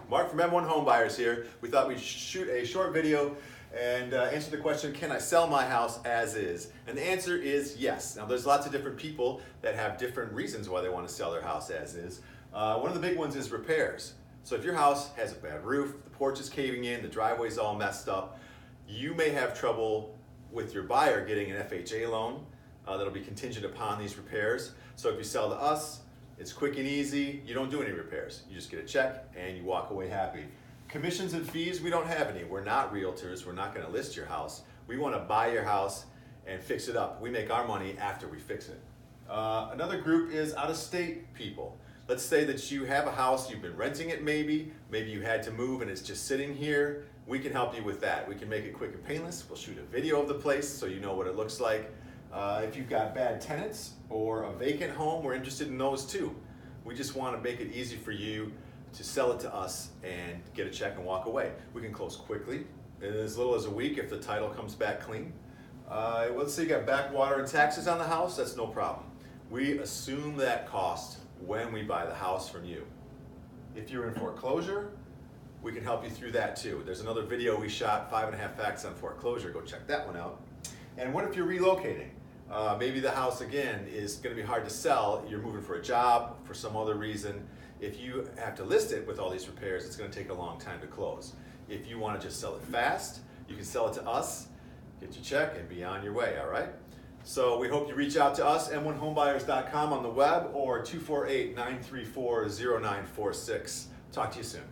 Mark from M1 Home Buyers here. We thought we'd shoot a short video and answer the question, can I sell my house as is? And the answer is yes. Now there's lots of different people that have different reasons why they want to sell their house as is. One of the big ones is repairs. So if your house has a bad roof, the porch is caving in, the driveway's all messed up, you may have trouble with your buyer getting an FHA loan that'll be contingent upon these repairs. So if you sell to us, it's quick and easy. You don't do any repairs. You just get a check and you walk away happy. Commissions and fees, we don't have any. We're not realtors. We're not going to list your house. We want to buy your house and fix it up. We make our money after we fix it. Another group is out-of-state people. Let's say that you have a house, you've been renting it maybe you had to move and it's just sitting here. We can help you with that. We can make it quick and painless. We'll shoot a video of the place so you know what it looks like. If you've got bad tenants or a vacant home, we're interested in those too. We just want to make it easy for you to sell it to us and get a check and walk away. We can close quickly, in as little as a week if the title comes back clean. Let's say you got backwater and taxes on the house, that's no problem. We assume that cost when we buy the house from you. If you're in foreclosure, we can help you through that too. There's another video we shot, 5.5 Facts on Foreclosure, go check that one out. And what if you're relocating? Maybe the house again is going to be hard to sell, you're moving for a job, for some other reason. If you have to list it with all these repairs, it's going to take a long time to close. If you want to just sell it fast, you can sell it to us, get your check, and be on your way, all right? So we hope you reach out to us, m1homebuyers.com on the web, or 248-934-0946. Talk to you soon.